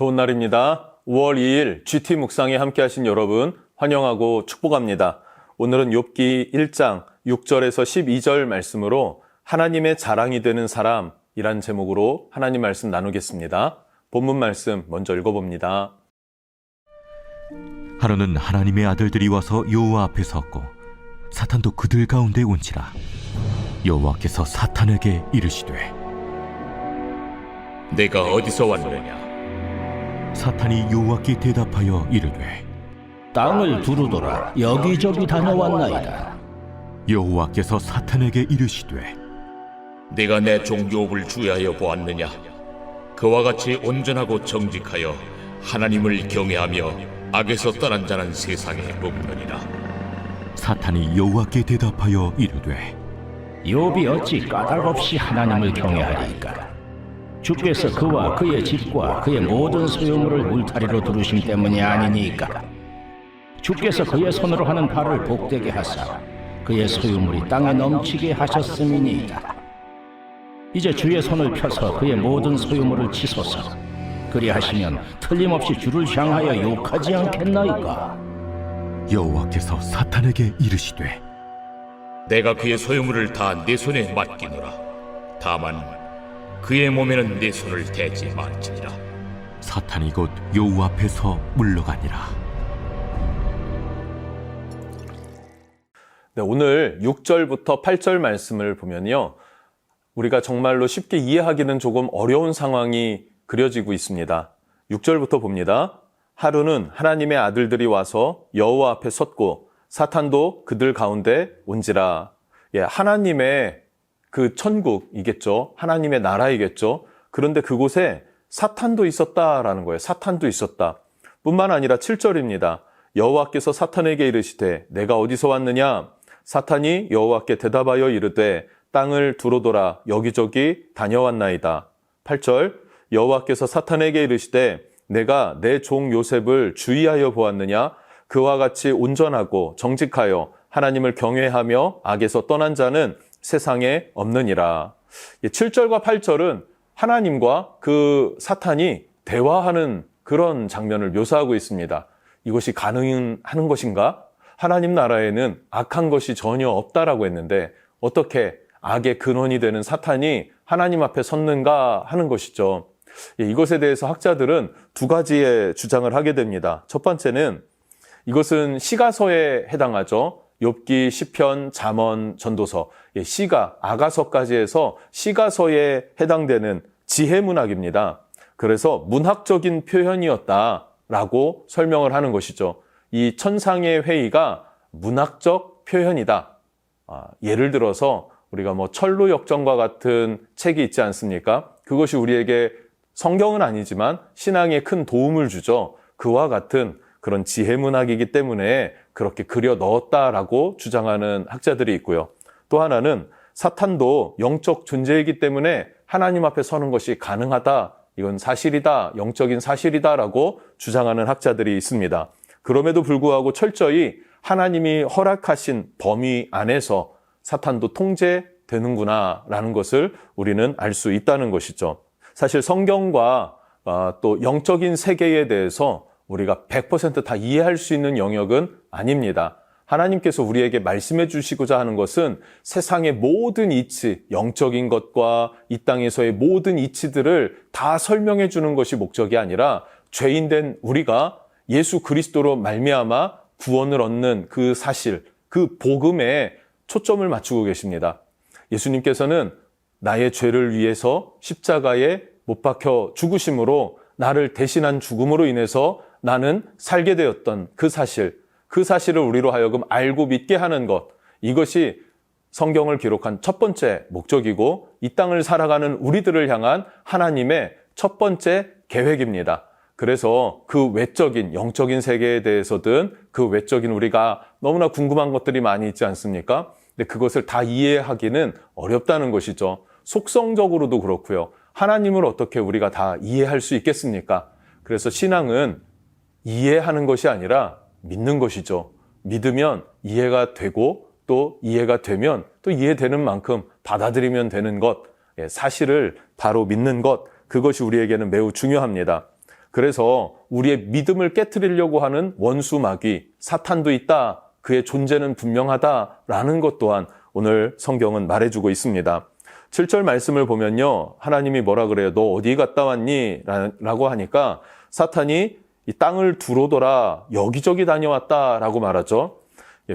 좋은 날입니다. 5월 2일 GT 묵상에 함께하신 여러분 환영하고 축복합니다. 오늘은 욥기 1장 6절에서 12절 말씀으로 하나님의 자랑이 되는 사람이란 제목으로 하나님 말씀 나누겠습니다. 본문 말씀 먼저 읽어봅니다. 하루는 하나님의 아들들이 와서 여호와 앞에 섰고 사탄도 그들 가운데 온지라. 여호와께서 사탄에게 이르시되 내가 어디서 왔느냐? 사탄이 여호와께 대답하여 이르되 땅을 두루돌아 여기저기 다녀왔나이다. 여호와께서 사탄에게 이르시되 네가 내 종 욥을 주의하여 보았느냐? 그와 같이 온전하고 정직하여 하나님을 경외하며 악에서 떠난 자는 세상에 없느니라. 사탄이 여호와께 대답하여 이르되 욥이 어찌 까닭없이 하나님을 경외하리이까? 주께서 그와 그의 집과 그의 모든 소유물을 울타리로 두르심 때문이 아니니까. 주께서 그의 손으로 하는 발을 복되게 하사 그의 소유물이 땅에 넘치게 하셨음이니이다. 이제 주의 손을 펴서 그의 모든 소유물을 치소서. 그리하시면 틀림없이 주를 향하여 욕하지 않겠나이까? 여호와께서 사탄에게 이르시되 내가 그의 소유물을 다 내 손에 맡기노라. 다만 그의 몸에는 내 손을 대지 말지니라. 사탄이 곧 여호와 앞에서 물러가니라. 네, 오늘 6절부터 8절 말씀을 보면요. 우리가 정말로 쉽게 이해하기는 조금 어려운 상황이 그려지고 있습니다. 6절부터 봅니다. 하루는 하나님의 아들들이 와서 여호와 앞에 섰고 사탄도 그들 가운데 온지라. 하나님의 그 천국이겠죠. 하나님의 나라이겠죠. 그런데 그곳에 사탄도 있었다라는 거예요. 사탄도 있었다. 뿐만 아니라 7절입니다. 여호와께서 사탄에게 이르시되 내가 어디서 왔느냐? 사탄이 여호와께 대답하여 이르되 땅을 두루돌아 여기저기 다녀왔나이다. 8절 여호와께서 사탄에게 이르시되 내가 내 종 요셉을 주의하여 보았느냐? 그와 같이 온전하고 정직하여 하나님을 경외하며 악에서 떠난 자는 세상에 없느니라. 7절과 8절은 하나님과 그 사탄이 대화하는 그런 장면을 묘사하고 있습니다. 이것이 가능한 것인가? 하나님 나라에는 악한 것이 전혀 없다라고 했는데 어떻게 악의 근원이 되는 사탄이 하나님 앞에 섰는가 하는 것이죠. 이것에 대해서 학자들은 두 가지의 주장을 하게 됩니다. 첫 번째는 이것은 시가서에 해당하죠. 욥기, 시편, 잠언, 전도서, 시가, 아가서까지 해서 시가서에 해당되는 지혜문학입니다. 그래서 문학적인 표현이었다라고 설명을 하는 것이죠. 이 천상의 회의가 문학적 표현이다. 예를 들어서 우리가 철로역정과 같은 책이 있지 않습니까? 그것이 우리에게 성경은 아니지만 신앙에 큰 도움을 주죠. 그와 같은 그런 지혜문학이기 때문에 그렇게 그려 넣었다라고 주장하는 학자들이 있고요. 또 하나는 사탄도 영적 존재이기 때문에 하나님 앞에 서는 것이 가능하다. 이건 사실이다. 영적인 사실이다라고 주장하는 학자들이 있습니다. 그럼에도 불구하고 철저히 하나님이 허락하신 범위 안에서 사탄도 통제되는구나라는 것을 우리는 알 수 있다는 것이죠. 사실 성경과 또 영적인 세계에 대해서 우리가 100% 다 이해할 수 있는 영역은 아닙니다. 하나님께서 우리에게 말씀해 주시고자 하는 것은 세상의 모든 이치, 영적인 것과 이 땅에서의 모든 이치들을 다 설명해 주는 것이 목적이 아니라 죄인된 우리가 예수 그리스도로 말미암아 구원을 얻는 그 사실, 그 복음에 초점을 맞추고 계십니다. 예수님께서는 나의 죄를 위해서 십자가에 못 박혀 죽으심으로 나를 대신한 죽음으로 인해서 나는 살게 되었던 그 사실을 우리로 하여금 알고 믿게 하는 것, 이것이 성경을 기록한 첫 번째 목적이고 이 땅을 살아가는 우리들을 향한 하나님의 첫 번째 계획입니다. 그래서 그 외적인 영적인 세계에 대해서든 그 외적인 우리가 너무나 궁금한 것들이 많이 있지 않습니까? 근데 그것을 다 이해하기는 어렵다는 것이죠. 속성적으로도 그렇고요. 하나님을 어떻게 우리가 다 이해할 수 있겠습니까? 그래서 신앙은 이해하는 것이 아니라 믿는 것이죠. 믿으면 이해가 되고 또 이해가 되면 또 이해되는 만큼 받아들이면 되는 것, 사실을 바로 믿는 것, 그것이 우리에게는 매우 중요합니다. 그래서 우리의 믿음을 깨트리려고 하는 원수 마귀, 사탄도 있다. 그의 존재는 분명하다라는 것 또한 오늘 성경은 말해주고 있습니다. 7절 말씀을 보면요. 하나님이 뭐라 그래요? 너 어디 갔다 왔니? 라고 하니까 사탄이 이 땅을 두루돌아 여기저기 다녀왔다라고 말하죠.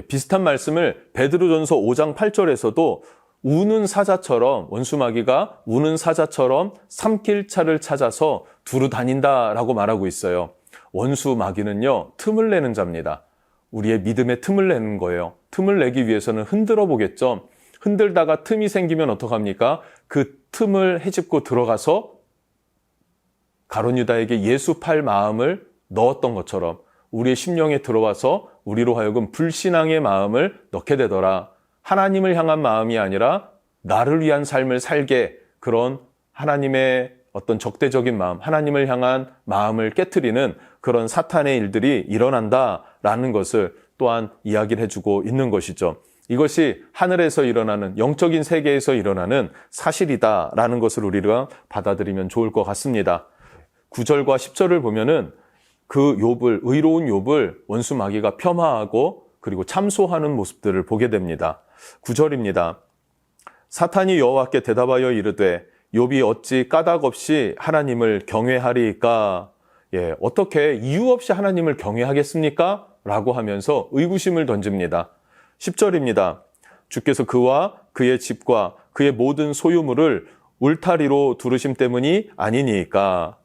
비슷한 말씀을 베드로전서 5장 8절에서도 우는 사자처럼, 원수마귀가 우는 사자처럼 삼킬차를 찾아서 두루 다닌다라고 말하고 있어요. 원수마귀는요, 틈을 내는 자입니다. 우리의 믿음에 틈을 내는 거예요. 틈을 내기 위해서는 흔들어 보겠죠. 흔들다가 틈이 생기면 어떡합니까? 그 틈을 헤집고 들어가서 가룟 유다에게 예수 팔 마음을 넣었던 것처럼 우리의 심령에 들어와서 우리로 하여금 불신앙의 마음을 넣게 되더라. 하나님을 향한 마음이 아니라 나를 위한 삶을 살게, 그런 하나님의 어떤 적대적인 마음, 하나님을 향한 마음을 깨트리는 그런 사탄의 일들이 일어난다라는 것을 또한 이야기를 해주고 있는 것이죠. 이것이 하늘에서 일어나는, 영적인 세계에서 일어나는 사실이다라는 것을 우리가 받아들이면 좋을 것 같습니다. 9절과 10절을 보면은 그 욥을, 의로운 욥을 원수 마귀가 폄하하고 그리고 참소하는 모습들을 보게 됩니다. 9절입니다. 사탄이 여호와께 대답하여 이르되 욥이 어찌 까닭 없이 하나님을 경외하리이까? 어떻게 이유 없이 하나님을 경외하겠습니까? 라고 하면서 의구심을 던집니다. 10절입니다. 주께서 그와 그의 집과 그의 모든 소유물을 울타리로 두르심 때문이 아니니까.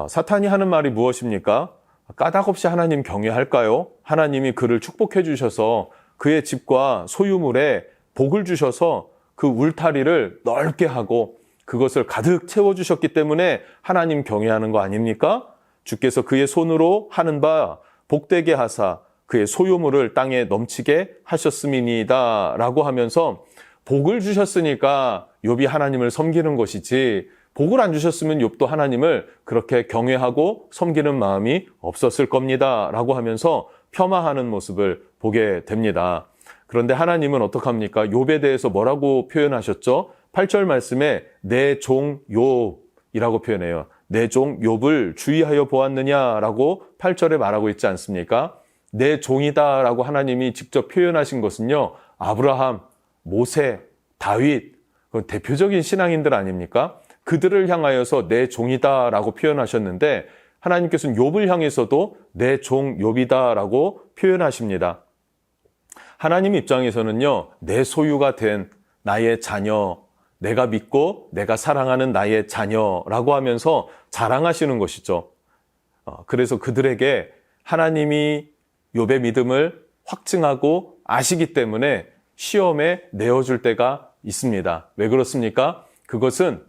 사탄이 하는 말이 무엇입니까? 까닭 없이 하나님 경외할까요? 하나님이 그를 축복해 주셔서 그의 집과 소유물에 복을 주셔서 그 울타리를 넓게 하고 그것을 가득 채워주셨기 때문에 하나님 경외하는 거 아닙니까? 주께서 그의 손으로 하는 바 복되게 하사 그의 소유물을 땅에 넘치게 하셨음이니이다 라고 하면서 복을 주셨으니까 욥이 하나님을 섬기는 것이지, 복을 안 주셨으면 욥도 하나님을 그렇게 경외하고 섬기는 마음이 없었을 겁니다 라고 하면서 폄하하는 모습을 보게 됩니다. 그런데 하나님은 어떡합니까? 욥에 대해서 뭐라고 표현하셨죠? 8절 말씀에 내 종 욥이라고 표현해요. 내 종 욥을 주의하여 보았느냐라고 8절에 말하고 있지 않습니까? 내 종이다라고 하나님이 직접 표현하신 것은요, 아브라함, 모세, 다윗, 대표적인 신앙인들 아닙니까? 그들을 향하여서 내 종이다라고 표현하셨는데 하나님께서는 욥을 향해서도 내 종 욥이다라고 표현하십니다. 하나님 입장에서는요, 내 소유가 된 나의 자녀, 내가 믿고 내가 사랑하는 나의 자녀라고 하면서 자랑하시는 것이죠. 그래서 그들에게 하나님이 욥의 믿음을 확증하고 아시기 때문에 시험에 내어줄 때가 있습니다. 왜 그렇습니까? 그것은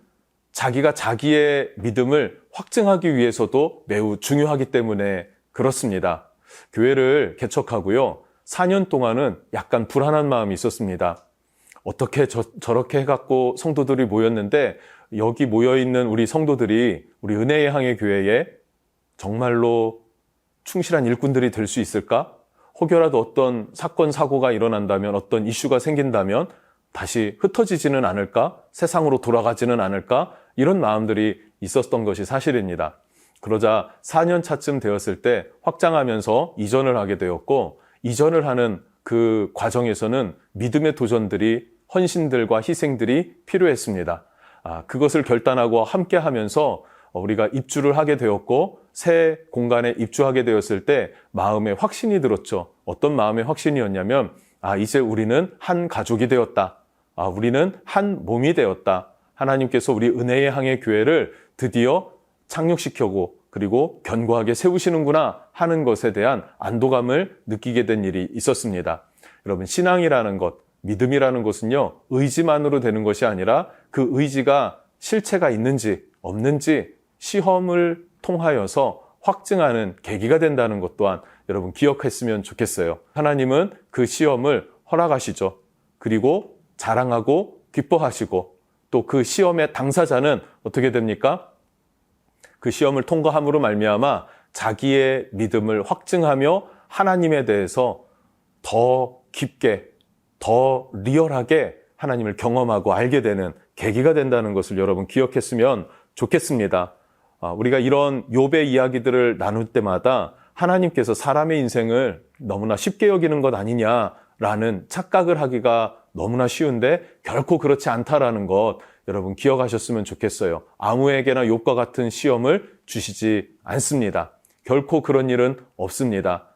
자기가 자기의 믿음을 확증하기 위해서도 매우 중요하기 때문에 그렇습니다. 교회를 개척하고요, 4년 동안은 약간 불안한 마음이 있었습니다. 어떻게 저렇게 해갖고 성도들이 모였는데 여기 모여있는 우리 성도들이 우리 은혜의 항해 교회에 정말로 충실한 일꾼들이 될 수 있을까? 혹여라도 어떤 사건, 사고가 일어난다면, 어떤 이슈가 생긴다면 다시 흩어지지는 않을까? 세상으로 돌아가지는 않을까? 이런 마음들이 있었던 것이 사실입니다. 그러자 4년 차쯤 되었을 때 확장하면서 이전을 하게 되었고, 이전을 하는 그 과정에서는 믿음의 도전들이, 헌신들과 희생들이 필요했습니다. 그것을 결단하고 함께 하면서 우리가 입주를 하게 되었고, 새 공간에 입주하게 되었을 때 마음에 확신이 들었죠. 어떤 마음의 확신이었냐면, 이제 우리는 한 가족이 되었다. 우리는 한 몸이 되었다. 하나님께서 우리 은혜의 항해 교회를 드디어 착륙시켜고 그리고 견고하게 세우시는구나 하는 것에 대한 안도감을 느끼게 된 일이 있었습니다. 여러분, 신앙이라는 것, 믿음이라는 것은요, 의지만으로 되는 것이 아니라 그 의지가 실체가 있는지 없는지 시험을 통하여서 확증하는 계기가 된다는 것 또한 여러분 기억했으면 좋겠어요. 하나님은 그 시험을 허락하시죠. 그리고 자랑하고 기뻐하시고 또 그 시험의 당사자는 어떻게 됩니까? 그 시험을 통과함으로 말미암아 자기의 믿음을 확증하며 하나님에 대해서 더 깊게, 더 리얼하게 하나님을 경험하고 알게 되는 계기가 된다는 것을 여러분 기억했으면 좋겠습니다. 우리가 이런 욥의 이야기들을 나눌 때마다 하나님께서 사람의 인생을 너무나 쉽게 여기는 것 아니냐라는 착각을 하기가 너무나 쉬운데 결코 그렇지 않다라는 것 여러분 기억하셨으면 좋겠어요. 아무에게나 욥과 같은 시험을 주시지 않습니다. 결코 그런 일은 없습니다.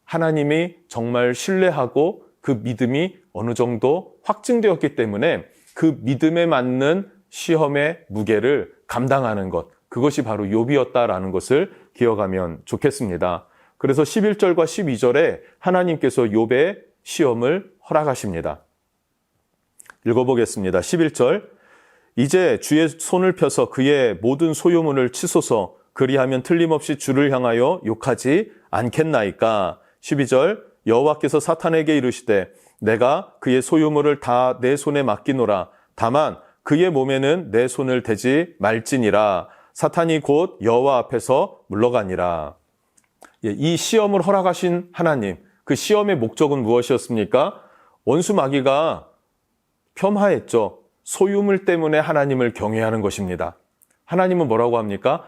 하나님이 정말 신뢰하고 그 믿음이 어느 정도 확증되었기 때문에 그 믿음에 맞는 시험의 무게를 감당하는 것, 그것이 바로 욥이었다라는 것을 기억하면 좋겠습니다. 그래서 11절과 12절에 하나님께서 욥의 시험을 허락하십니다. 읽어보겠습니다. 11절, 이제 주의 손을 펴서 그의 모든 소유물을 치소서. 그리하면 틀림없이 주를 향하여 욕하지 않겠나이까. 12절, 여호와께서 사탄에게 이르시되 내가 그의 소유물을 다 내 손에 맡기노라. 다만 그의 몸에는 내 손을 대지 말지니라. 사탄이 곧 여호와 앞에서 물러가니라. 이 시험을 허락하신 하나님, 그 시험의 목적은 무엇이었습니까? 원수 마귀가 폄하했죠. 소유물 때문에 하나님을 경외하는 것입니다. 하나님은 뭐라고 합니까?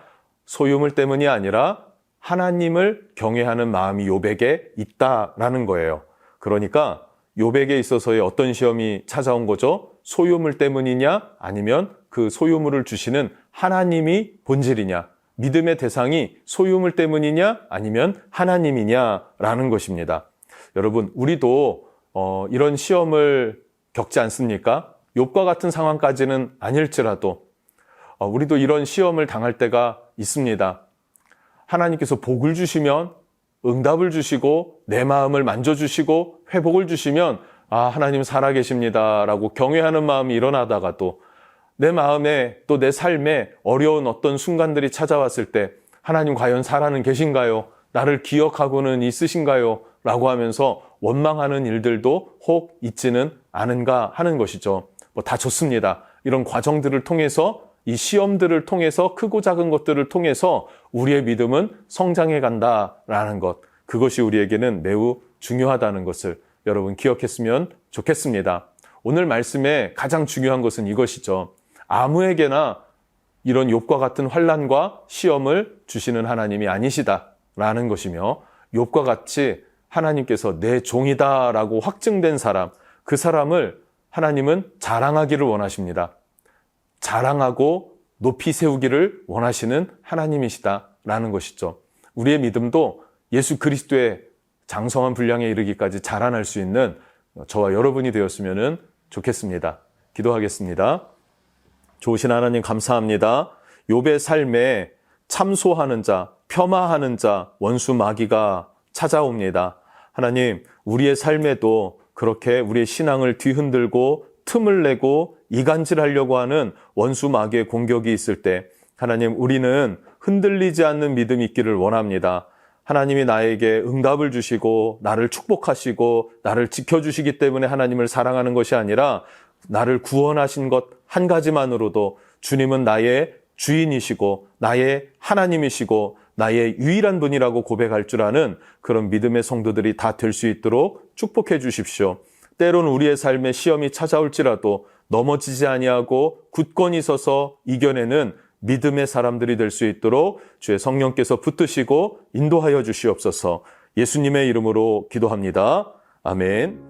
소유물 때문이 아니라 하나님을 경외하는 마음이 욥에게 있다라는 거예요. 그러니까 욥에게 있어서의 어떤 시험이 찾아온 거죠? 소유물 때문이냐? 아니면 그 소유물을 주시는 하나님이 본질이냐? 믿음의 대상이 소유물 때문이냐? 아니면 하나님이냐라는 것입니다. 여러분, 우리도 이런 시험을 겪지 않습니까? 욥과 같은 상황까지는 아닐지라도 우리도 이런 시험을 당할 때가 있습니다. 하나님께서 복을 주시면 응답을 주시고 내 마음을 만져주시고 회복을 주시면 하나님 살아계십니다 라고 경외하는 마음이 일어나다가도 내 마음에 또 내 삶에 어려운 어떤 순간들이 찾아왔을 때 하나님 과연 살아는 계신가요? 나를 기억하고는 있으신가요? 라고 하면서 원망하는 일들도 혹 있지는 않은가 하는 것이죠. 다 좋습니다. 이런 과정들을 통해서 이 시험들을 통해서 크고 작은 것들을 통해서 우리의 믿음은 성장해 간다라는 것, 그것이 우리에게는 매우 중요하다는 것을 여러분 기억했으면 좋겠습니다. 오늘 말씀에 가장 중요한 것은 이것이죠. 아무에게나 이런 욥과 같은 환난과 시험을 주시는 하나님이 아니시다라는 것이며, 욥과 같이 하나님께서 내 종이다라고 확증된 사람, 그 사람을 하나님은 자랑하기를 원하십니다. 자랑하고 높이 세우기를 원하시는 하나님이시다라는 것이죠. 우리의 믿음도 예수 그리스도의 장성한 분량에 이르기까지 자라날 수 있는 저와 여러분이 되었으면 좋겠습니다. 기도하겠습니다. 좋으신 하나님 감사합니다. 욥의 삶에 참소하는 자, 폄하하는 자, 원수 마귀가 찾아옵니다. 하나님, 우리의 삶에도 그렇게 우리의 신앙을 뒤흔들고 틈을 내고 이간질하려고 하는 원수 마귀의 공격이 있을 때 하나님, 우리는 흔들리지 않는 믿음이 있기를 원합니다. 하나님이 나에게 응답을 주시고 나를 축복하시고 나를 지켜주시기 때문에 하나님을 사랑하는 것이 아니라 나를 구원하신 것 한 가지만으로도 주님은 나의 주인이시고 나의 하나님이시고 나의 유일한 분이라고 고백할 줄 아는 그런 믿음의 성도들이 다 될 수 있도록 축복해 주십시오. 때로는 우리의 삶에 시험이 찾아올지라도 넘어지지 아니하고 굳건히 서서 이겨내는 믿음의 사람들이 될 수 있도록 주의 성령께서 붙드시고 인도하여 주시옵소서. 예수님의 이름으로 기도합니다. 아멘.